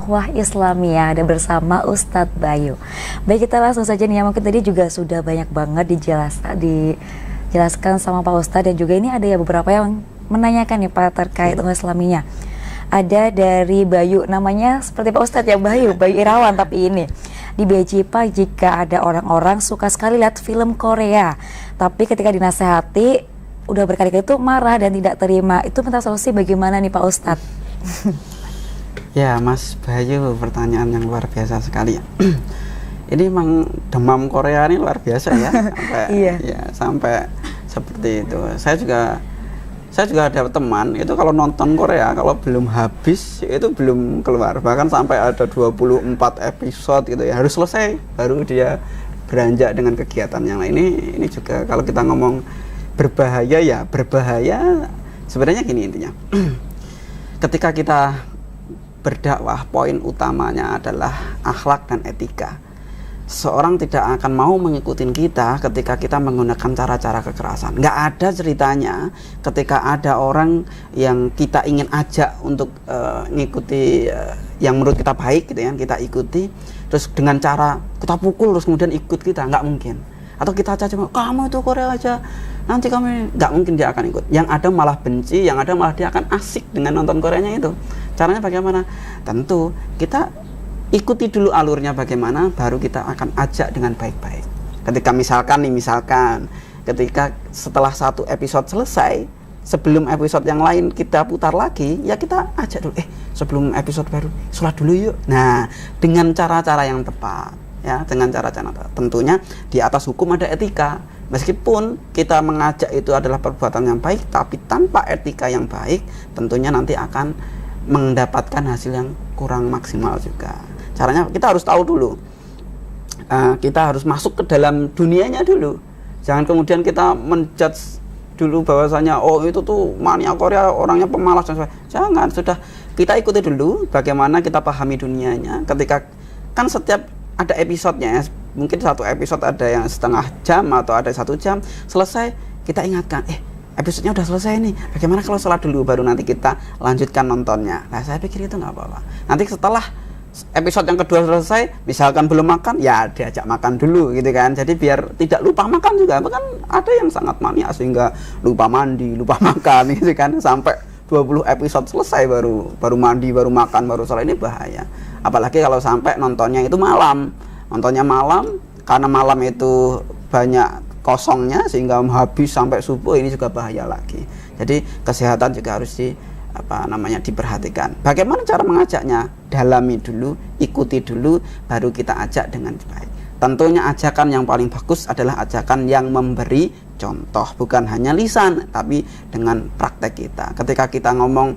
Wah Islamiyah ada bersama Ustadz Bayu. Baik, kita langsung saja nih ya, mungkin tadi juga sudah banyak banget dijelaskan sama Pak Ustadz, dan juga ini ada ya beberapa yang menanyakan nih Pak terkait dengan Islamiyah. Ada dari Bayu, namanya seperti Pak Ustadz ya, Bayu Irawan, tapi ini di BJ Pak, jika ada orang-orang suka sekali lihat film Korea, tapi ketika dinasehati udah berkali-kali itu marah dan tidak terima, itu minta solusi bagaimana nih Pak Ustadz? Ya Mas Bayu, pertanyaan yang luar biasa sekali ya. Ini memang demam Korea ini luar biasa ya, sampai Iya. ya sampai seperti itu. Saya juga ada teman itu kalau nonton Korea kalau belum habis itu belum keluar, bahkan sampai ada 24 episode gitu ya, harus selesai baru dia beranjak dengan kegiatan yang lain. Ini juga kalau kita ngomong berbahaya ya, berbahaya sebenarnya gini intinya. Ketika kita berdakwah, poin utamanya adalah akhlak dan etika. Seorang tidak akan mau mengikuti kita ketika kita menggunakan cara-cara kekerasan. Nggak ada ceritanya ketika ada orang yang kita ingin ajak untuk ngikuti yang menurut kita baik gitu ya, kita ikuti, terus dengan cara kita pukul terus kemudian ikut kita, nggak mungkin. Atau kita aja cuma, kamu itu Korea aja, nanti kami, nggak mungkin dia akan ikut. Yang ada malah benci, yang ada malah dia akan asik dengan nonton Koreanya itu. Caranya bagaimana? Tentu kita ikuti dulu alurnya bagaimana, baru kita akan ajak dengan baik-baik. Ketika misalkan ketika setelah satu episode selesai, sebelum episode yang lain kita putar lagi, ya kita ajak dulu, sebelum episode baru sholat dulu yuk. Nah, dengan cara-cara yang tepat ya, dengan cara-cara tentunya di atas hukum ada etika. Meskipun kita mengajak itu adalah perbuatan yang baik, tapi tanpa etika yang baik, tentunya nanti akan mendapatkan hasil yang kurang maksimal juga. Caranya kita harus tahu dulu, kita harus masuk ke dalam dunianya dulu. Jangan kemudian kita menjudge dulu bahwasanya itu tuh mania Korea orangnya pemalas dan sebagainya. Jangan, sudah kita ikuti dulu bagaimana kita pahami dunianya. Ketika kan setiap ada episodenya, mungkin satu episode ada yang setengah jam atau ada 1 jam, selesai kita ingatkan, episodenya udah selesai nih, bagaimana kalau sholat dulu baru nanti kita lanjutkan nontonnya. Nah, saya pikir itu nggak apa-apa. Nanti setelah episode yang kedua selesai, misalkan belum makan, ya diajak makan dulu gitu kan. Jadi biar tidak lupa makan juga. Bahkan ada yang sangat mania sehingga lupa mandi, lupa makan gitu kan, sampai 20 episode selesai baru mandi, baru makan, baru sholat. Ini bahaya. Apalagi kalau sampai nontonnya itu malam. Nontonnya malam, karena malam itu banyak kosongnya sehingga habis sampai subuh, ini juga bahaya lagi. Jadi kesehatan juga harus diperhatikan. Bagaimana cara mengajaknya? Dalami dulu, ikuti dulu, baru kita ajak dengan baik. Tentunya ajakan yang paling bagus adalah ajakan yang memberi contoh, bukan hanya lisan tapi dengan praktek kita. Ketika kita ngomong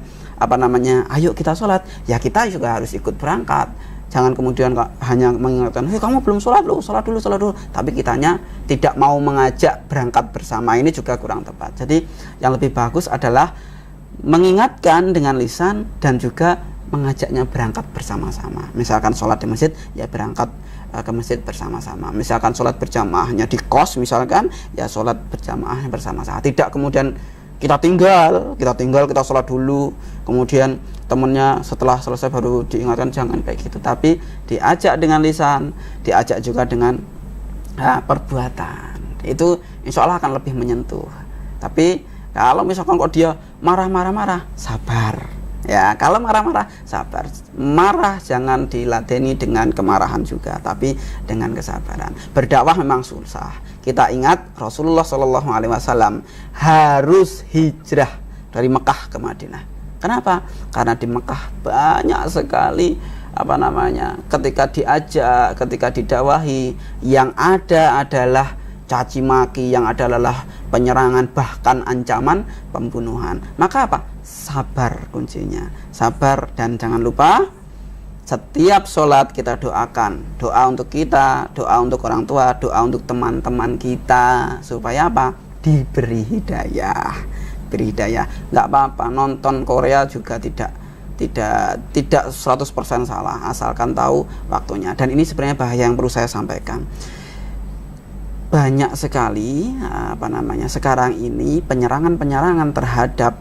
ayo kita sholat, ya kita juga harus ikut berangkat. Jangan kemudian hanya mengingatkan, kamu belum sholat loh, sholat dulu. Tapi kitanya tidak mau mengajak berangkat bersama, ini juga kurang tepat. Jadi yang lebih bagus adalah mengingatkan dengan lisan dan juga mengajaknya berangkat bersama-sama. Misalkan sholat di masjid, ya berangkat ke masjid bersama-sama. Misalkan sholat berjamaahnya di kos, misalkan, ya sholat berjamaahnya bersama-sama. Tidak kemudian kita tinggal, kita sholat dulu, kemudian temennya setelah selesai baru diingatkan, jangan kayak gitu. Tapi diajak dengan lisan, diajak juga dengan perbuatan. Itu insya Allah akan lebih menyentuh. Tapi kalau misalkan kok dia marah, sabar. Ya, kalau marah-marah, sabar. Marah jangan diladeni dengan kemarahan juga, tapi dengan kesabaran. Berdakwah memang susah. Kita ingat Rasulullah SAW harus hijrah dari Mekah ke Madinah. Kenapa? Karena di Mekah banyak sekali ketika diajak, ketika didakwahi, yang ada adalah caci maki, yang adalah penyerangan, bahkan ancaman pembunuhan. Maka apa? Sabar kuncinya. Sabar, dan jangan lupa setiap sholat kita doakan. Doa untuk kita, doa untuk orang tua, doa untuk teman-teman kita, supaya apa? Diberi hidayah. Beri hidayah. Nggak apa-apa, nonton Korea juga tidak 100% salah, asalkan tahu waktunya. Dan ini sebenarnya bahaya yang perlu saya sampaikan. Banyak sekali sekarang ini penyerangan terhadap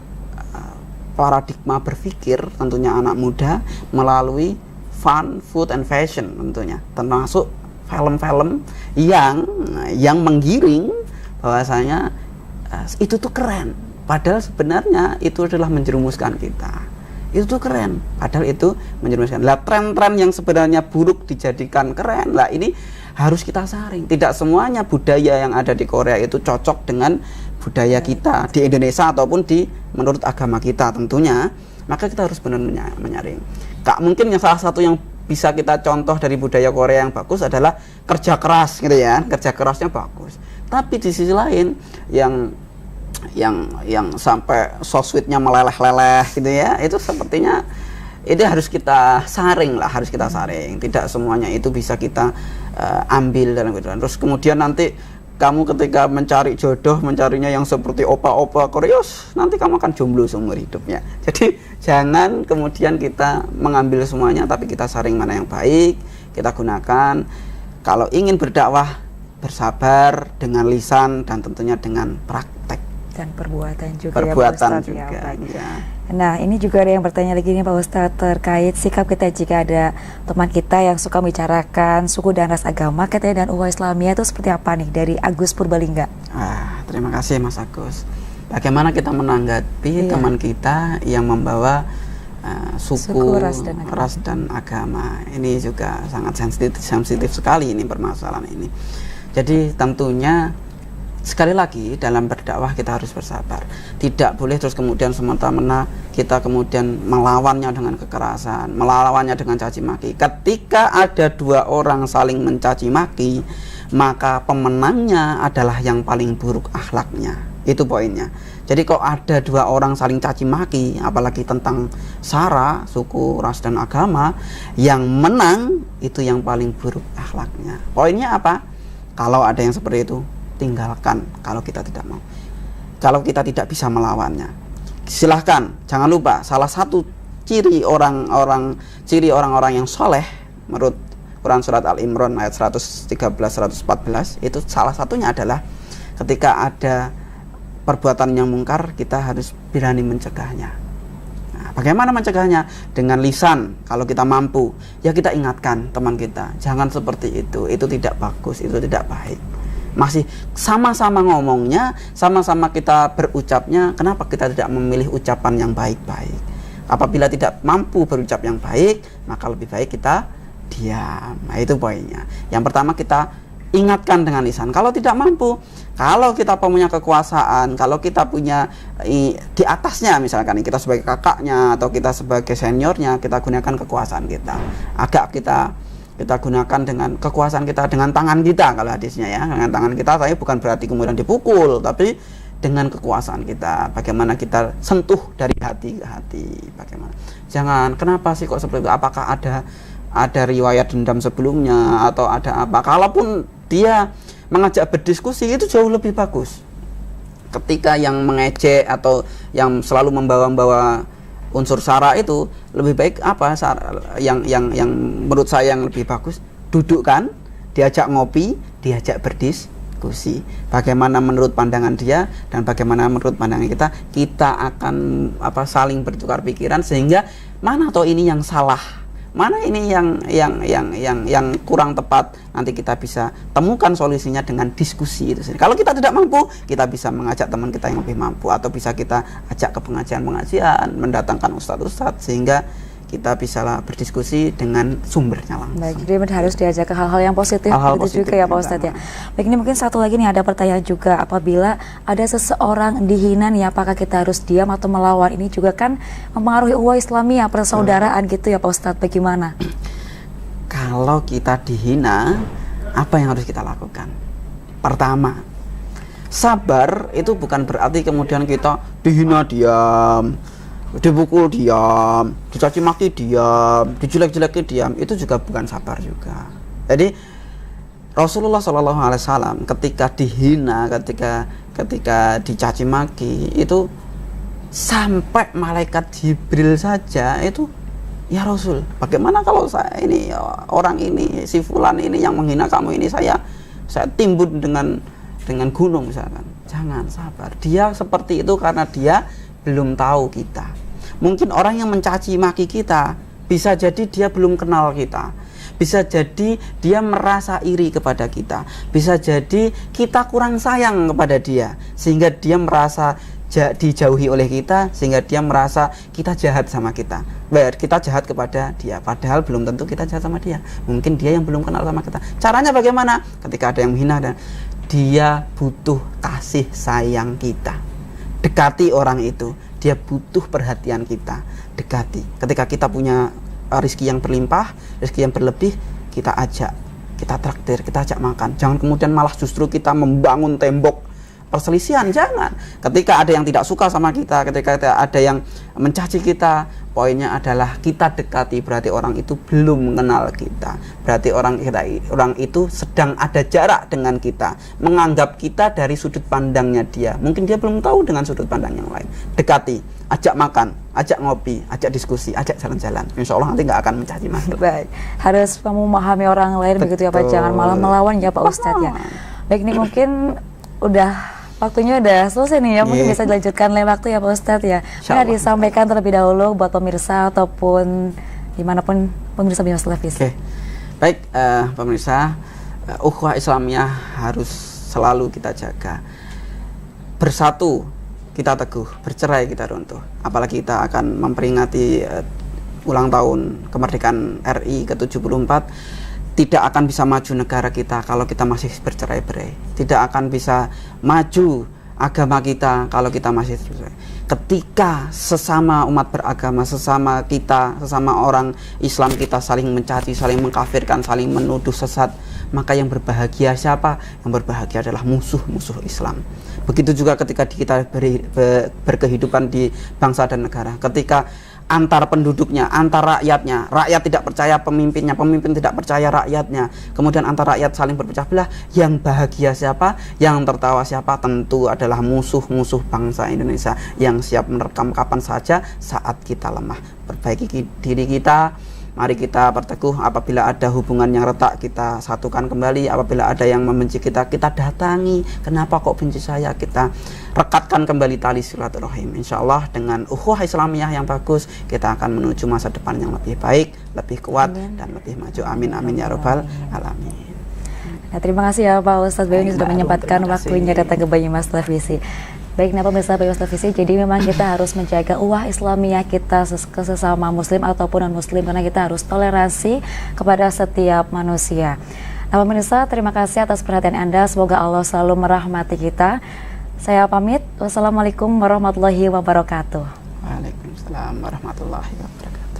paradigma berpikir, tentunya anak muda, melalui fun, food and fashion tentunya, termasuk film-film yang menggiring bahwasanya itu tuh keren, padahal sebenarnya itu adalah menjerumuskan kita. Itu tuh keren, padahal itu menjerumuskan. Lah tren-tren yang sebenarnya buruk dijadikan keren, lah ini harus kita saring. Tidak semuanya budaya yang ada di Korea itu cocok dengan budaya kita di Indonesia ataupun di menurut agama kita tentunya. Maka kita harus benar-benar menyaring. Mungkin yang salah satu yang bisa kita contoh dari budaya Korea yang bagus adalah kerja keras gitu ya. Kerja kerasnya bagus. Tapi di sisi lain yang sampai soswitnya meleleh-leleh gitu ya, itu sepertinya itu harus kita saring lah, harus kita saring. Tidak semuanya itu bisa kita ambil dalam kehidupan. Terus kemudian nanti kamu ketika mencari jodoh, mencarinya yang seperti opa-opa Korea, nanti kamu akan jomblo seumur hidupnya. Jadi jangan kemudian kita mengambil semuanya, tapi kita saring mana yang baik, kita gunakan. Kalau ingin berdakwah, bersabar dengan lisan dan tentunya dengan praktek dan perbuatan juga. Perbuatan ya Pak Ustadz, juga. Ya. Nah, ini juga ada yang bertanya lagi nih Pak Ustadz terkait sikap kita jika ada teman kita yang suka membicarakan suku dan ras agama katanya dan ukhuwah Islamiyah itu seperti apa nih dari Agus Purbalingga? Terima kasih Mas Agus. Bagaimana kita menanggapi teman kita yang membawa suku, ras dan agama? Ini juga sangat sensitif sekali ini permasalahan ini. Jadi tentunya sekali lagi dalam berdakwah kita harus bersabar. Tidak boleh terus kemudian semata-mata kita kemudian melawannya dengan kekerasan, melawannya dengan caci maki. Ketika ada dua orang saling mencaci maki, maka pemenangnya adalah yang paling buruk akhlaknya. Itu poinnya. Jadi kok ada dua orang saling caci maki, apalagi tentang sara, suku, ras dan agama, yang menang itu yang paling buruk akhlaknya. Poinnya apa? Kalau ada yang seperti itu, tinggalkan kalau kita tidak mau. Kalau kita tidak bisa melawannya, silahkan. Jangan lupa salah satu ciri orang-orang yang soleh menurut Quran surat Al-Imran ayat 113-114 itu salah satunya adalah ketika ada perbuatan yang mungkar, kita harus berani mencegahnya. Nah, bagaimana mencegahnya? Dengan lisan. Kalau kita mampu, ya kita ingatkan teman kita, jangan seperti itu tidak bagus, itu tidak baik. Masih sama-sama ngomongnya, sama-sama kita berucapnya, kenapa kita tidak memilih ucapan yang baik-baik? Apabila tidak mampu berucap yang baik, maka lebih baik kita diam. Nah, itu poinnya. Yang pertama kita ingatkan dengan lisan. Kalau tidak mampu, kalau kita punya kekuasaan, kalau kita punya di atasnya, misalkan kita sebagai kakaknya atau kita sebagai seniornya, kita gunakan kekuasaan kita. Agak kita gunakan dengan kekuasaan kita, dengan tangan kita kalau hadisnya ya, dengan tangan kita, tapi bukan berarti kemudian dipukul, tapi dengan kekuasaan kita. Bagaimana kita sentuh dari hati ke hati, bagaimana. Jangan, kenapa sih kok seperti itu? Apakah ada riwayat dendam sebelumnya atau ada apa? Kalaupun dia mengajak berdiskusi, itu jauh lebih bagus. Ketika yang mengejek atau yang selalu membawa-bawa unsur sara itu, lebih baik apa? Yang menurut saya yang lebih bagus, dudukkan, diajak ngopi, diajak berdiskusi. Bagaimana menurut pandangan dia dan bagaimana menurut pandangan kita akan saling bertukar pikiran, sehingga mana toh ini yang salah, mana ini yang kurang tepat, nanti kita bisa temukan solusinya dengan diskusi itu sendiri. Kalau kita tidak mampu, kita bisa mengajak teman kita yang lebih mampu, atau bisa kita ajak ke pengajian, mendatangkan ustadz-ustadz, sehingga kita bisa berdiskusi dengan sumbernya langsung. Baik, jadi harus diajak ke hal-hal yang positif, begitu juga ya Pak Ustadz ya. Baik, ini mungkin satu lagi nih, ada pertanyaan juga, apabila ada seseorang dihina nih, apakah kita harus diam atau melawan? Ini juga kan mempengaruhi ukhuwah Islamiyah, persaudaraan gitu ya Pak Ustadz, bagaimana? Kalau kita dihina, apa yang harus kita lakukan? Pertama, sabar itu bukan berarti kemudian kita dihina diam, dipukul diam, dicaci maki diam, dijelek-jeleki diam. Itu juga bukan sabar juga. Jadi Rasulullah SAW ketika dihina, ketika dicaci maki, itu sampai malaikat Jibril saja itu, ya Rasul, bagaimana kalau saya ini, orang ini, si fulan ini yang menghina kamu ini, saya timbun dengan gunung misalkan. Jangan, sabar. Dia seperti itu karena dia belum tahu kita. Mungkin orang yang mencaci maki kita Bisa jadi dia belum kenal kita. Bisa jadi dia merasa iri kepada kita. Bisa jadi kita kurang sayang kepada dia, sehingga dia merasa dijauhi oleh kita, sehingga dia merasa kita jahat sama kita. Kita jahat kepada dia, padahal belum tentu kita jahat sama dia. Mungkin dia yang belum kenal sama kita. Caranya bagaimana? Ketika ada yang menghina dan dia butuh kasih sayang kita, dekati orang itu. Dia butuh perhatian kita, dekati. Ketika kita punya rezeki yang berlimpah, rezeki yang berlebih, kita ajak, kita traktir, kita ajak makan. Jangan kemudian malah justru kita membangun tembok perselisihan, jangan. Ketika ada yang tidak suka sama kita, ketika ada yang mencaci kita, poinnya adalah kita dekati, berarti orang itu belum mengenal kita. Berarti orang itu sedang ada jarak dengan kita, menganggap kita dari sudut pandangnya dia. Mungkin dia belum tahu dengan sudut pandang yang lain. Dekati, ajak makan, ajak ngopi, ajak diskusi, ajak jalan-jalan. Insya Allah nanti nggak akan mencaci maki. Baik, harus memahami orang lain. Betul. Begitu ya Pak, jangan malah melawan ya Pak Ustadz ya. Baik, ini mungkin udah waktunya udah selesai nih ya, mungkin bisa dilanjutkan lain waktu ya Pak Ustadz ya. Nah, disampaikan terlebih dahulu buat pemirsa ataupun dimanapun pemirsa BIMAS Televisi. Baik, pemirsa, ukhuwah Islamiyah harus selalu kita jaga. Bersatu kita teguh, bercerai kita runtuh. Apalagi kita akan memperingati ulang tahun kemerdekaan RI ke-74. Tidak akan bisa maju negara kita kalau kita masih bercerai-berai. Tidak akan bisa maju agama kita kalau kita masih bercerai. Ketika sesama umat beragama, sesama orang Islam kita saling mencaci, saling mengkafirkan, saling menuduh sesat, maka yang berbahagia siapa? Yang berbahagia adalah musuh-musuh Islam. Begitu juga ketika kita berkehidupan di bangsa dan negara. Ketika antar penduduknya, antar rakyatnya, rakyat tidak percaya pemimpinnya, pemimpin tidak percaya rakyatnya, kemudian antar rakyat saling berpecah belah, yang bahagia siapa? Yang tertawa siapa? Tentu adalah musuh-musuh bangsa Indonesia yang siap menerkam kapan saja saat kita lemah. Perbaiki diri kita, mari kita berteguh. Apabila ada hubungan yang retak, kita satukan kembali. Apabila ada yang membenci kita, kita datangi. Kenapa kok benci saya? Kita rekatkan kembali tali silaturahim. Insya Allah dengan ukhuwah Islamiyah yang bagus, kita akan menuju masa depan yang lebih baik, lebih kuat, dan lebih maju. Amin, amin ya robbal alamin. Nah, terima kasih ya Pak Ustadz Bayu sudah menyempatkan waktunya datang ke BIMAS Televisi. Baik, nah pemirsa BIMAS Televisi, jadi memang kita harus menjaga ukhuwah Islamiyah kita ke sesama muslim ataupun non muslim, karena kita harus toleransi kepada setiap manusia. Nah pemirsa, terima kasih atas perhatian Anda, semoga Allah selalu merahmati kita. Saya pamit, wassalamualaikum warahmatullahi wabarakatuh. Waalaikumsalam warahmatullahi wabarakatuh.